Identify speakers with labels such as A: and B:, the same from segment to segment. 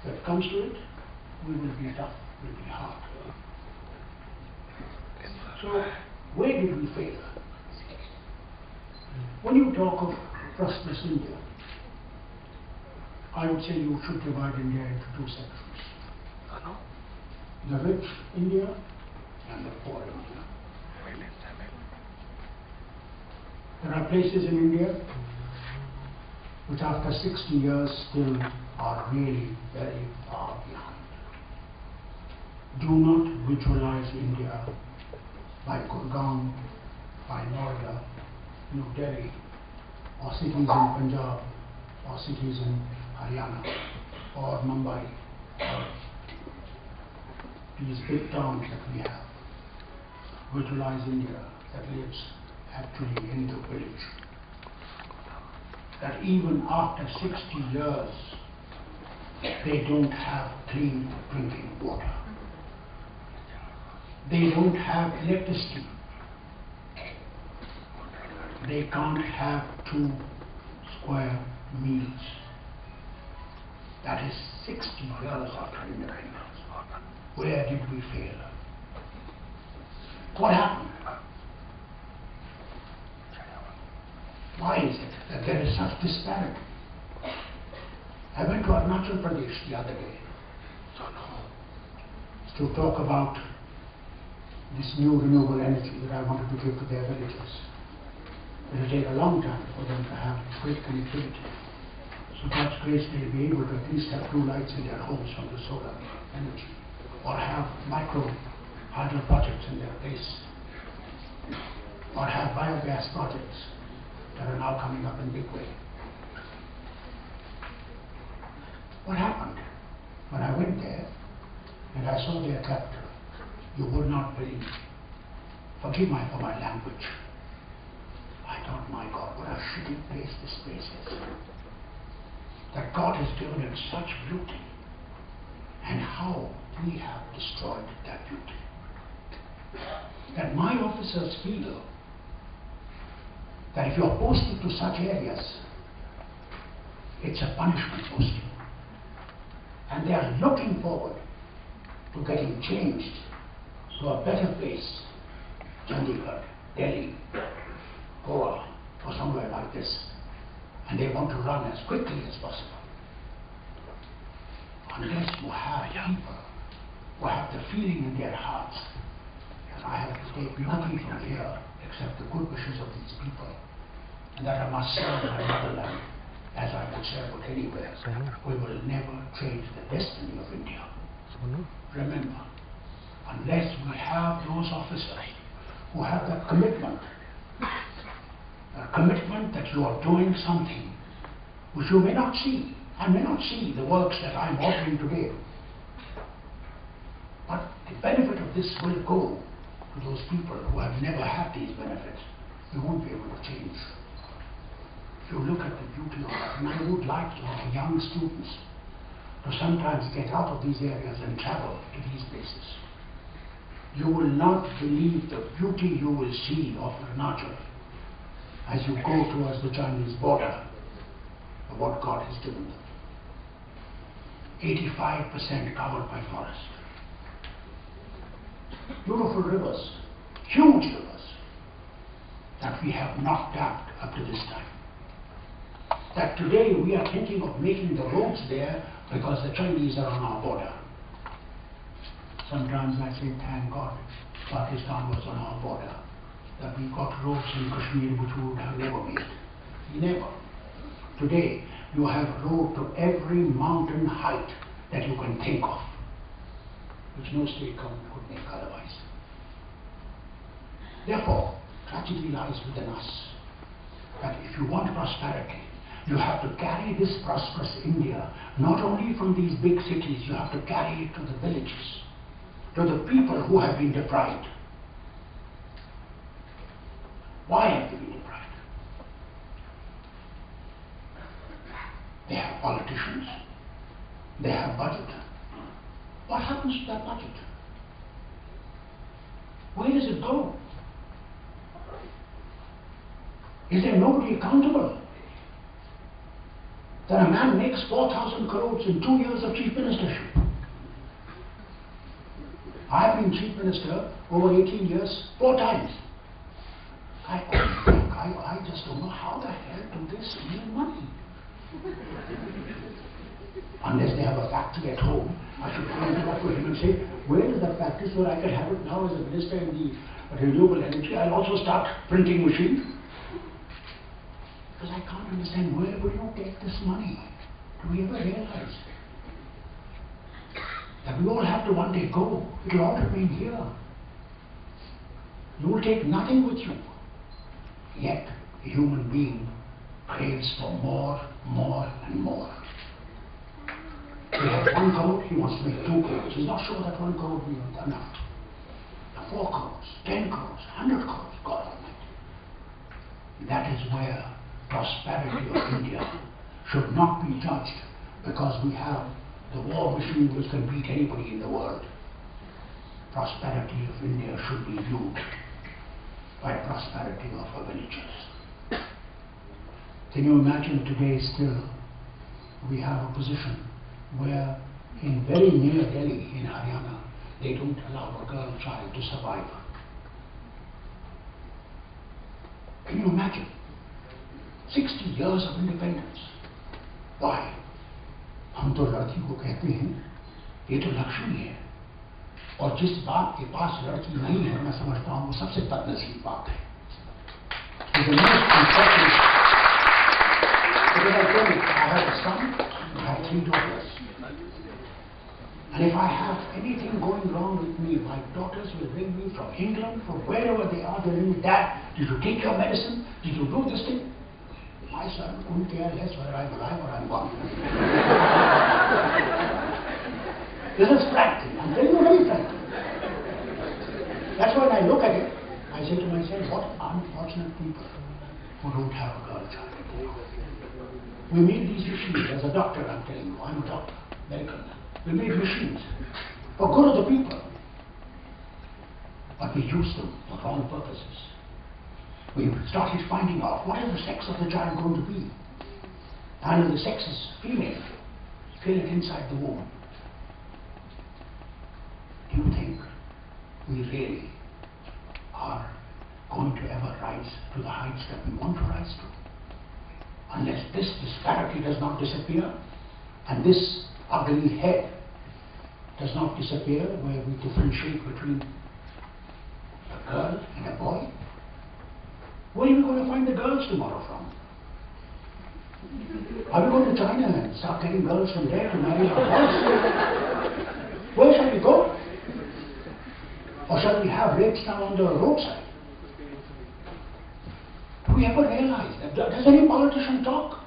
A: If it comes to it, we will be tough, we will be hard. So, where did we fail? When you talk of prosperous India, I would say you should divide India into two sections. The rich India and the poor India. There are places in India which after 60 years still are really very far behind. Do not visualize India by Gurgaon, by Noida, New Delhi, or cities in Punjab, or cities in Haryana, or Mumbai, or these big towns that we have. Visualize India that lives actually in the village. That even after 60 years, they don't have clean drinking water. They don't have electricity. They can't have 2 square meals. That is 60 years after independence. Where did we fail? What happened? Why is it that there is such disparity? I went to Arunachal Pradesh the other day to talk about this new renewable energy that I wanted to give to their villages. It will take a long time for them to have great connectivity. So God's grace, they'll be able to at least have 2 lights in their homes from the solar energy, or have micro hydro projects in their place, or have biogas projects that are now coming up in big way. What happened? When I went there and I saw their capital, you would not believe. Forgive me for my language. I thought, my God, what a shitty place this place is. That God has given it such beauty, and how we have destroyed that beauty. That my officers feel that if you are posted to such areas, it's a punishment posting. And they are looking forward to getting changed to a better place, Chandigarh, Delhi, Goa, or somewhere like this. And they want to run as quickly as possible. Unless you have people who have the feeling in their hearts that I have to take nothing from here except the good wishes of these people, and that I must serve my motherland as I would serve it anywhere, we will never change the destiny of India. Remember, unless we have those officers who have that commitment, a commitment that you are doing something which you may not see. I may not see the works that I am offering today, but the benefit of this will go to those people who have never had these benefits. You won't be able to change. If you look at the beauty of it, and I would like to have young students to sometimes get out of these areas and travel to these places. You will not believe the beauty you will see of Arunachal as you go towards the Chinese border of what God has given them. 85% covered by forest. Beautiful rivers, huge rivers, that we have not tapped up to this time. That today we are thinking of making the roads there because the Chinese are on our border. Sometimes I say, thank God, Pakistan was on our border, that we got roads in Kashmir which we would have never made. Never. Today, you have a road to every mountain height that you can think of, which no state government could make otherwise. Therefore, tragedy lies within us, that if you want prosperity, you have to carry this prosperous India, not only from these big cities, you have to carry it to the villages, to the people who have been deprived. Why have they been deprived? They have politicians, they have budget. What happens to that budget? Where does it go? Is there nobody accountable? that a man makes 4,000 crores in 2 years of chief ministership. I've been chief minister over 18 years, 4 times. I just don't know how the hell do they steal money. Unless they have a factory at home, I should point it out to him and say, where is the factory so that I can have it now as a minister in the renewable energy? I'll also start printing machines. Because I can't understand, where will you get this money? Do we ever realize that we all have to one day go? It will all remain here. You will take nothing with you. Yet a human being craves for more, more and more. He has 1 crore, he wants to make 2 crores. He's not sure that 1 crore will be enough. 4 crores, 10 crores, 100 crores, God Almighty. That is where prosperity of India should not be judged because we have the war machine which can beat anybody in the world. Prosperity of India should be viewed by prosperity of our villagers. Can you imagine today still we have a position where in very near Delhi in Haryana they don't allow a girl child to survive. Can you imagine? 60 years of independence. Why? हम तो लड़की को कहते हैं ये तो लक्ष्मी है और जिस बाप के पास लड़की नहीं है मैं समझता हूँ वो सबसे बदनसीब बात है. I have a son, I have 3 daughters. And if I have anything going wrong with me, my daughters will ring me from England, from wherever they are, they'll ring me, Dad, did you take your medicine? Did you do this thing? My son couldn't care less whether I'm alive or I'm gone. This is frankly, I'm telling you very frankly. That's why when I look at it, I say to myself, what unfortunate people who don't have a girl child. We made these machines, as a doctor I'm telling you, I'm a doctor, medical man. We made machines for good of the people, but we used them for wrong purposes. We started finding out what is the sex of the child going to be. And if the sex is female, kill it inside the womb. Do you think we really are going to ever rise to the heights that we want to rise to? Unless this disparity does not disappear, and this ugly head does not disappear where we differentiate between a girl and a boy. Where are we going to find the girls tomorrow from? Are we going to China and start getting girls from there to marry our boys? Where shall we go? Or shall we have rapes now on the roadside? Do we ever realize that? Does any politician talk?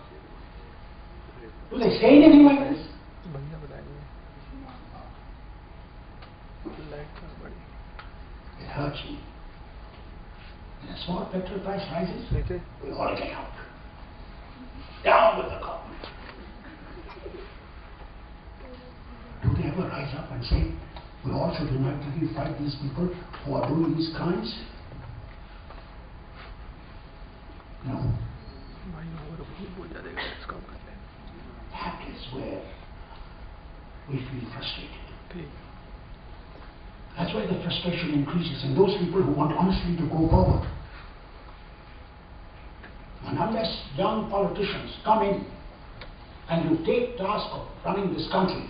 A: Do they say anything like this? It hurts me. When a small petrol price rises, we all get out. Down with the government. Do they ever rise up and say, we all should unitedly fight these people who are doing these crimes? No. That is where we feel frustrated. That's why the frustration increases in those people who want honestly to go forward. And unless young politicians come in and you take task of running this country,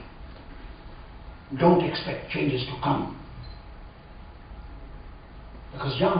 A: don't expect changes to come. Because young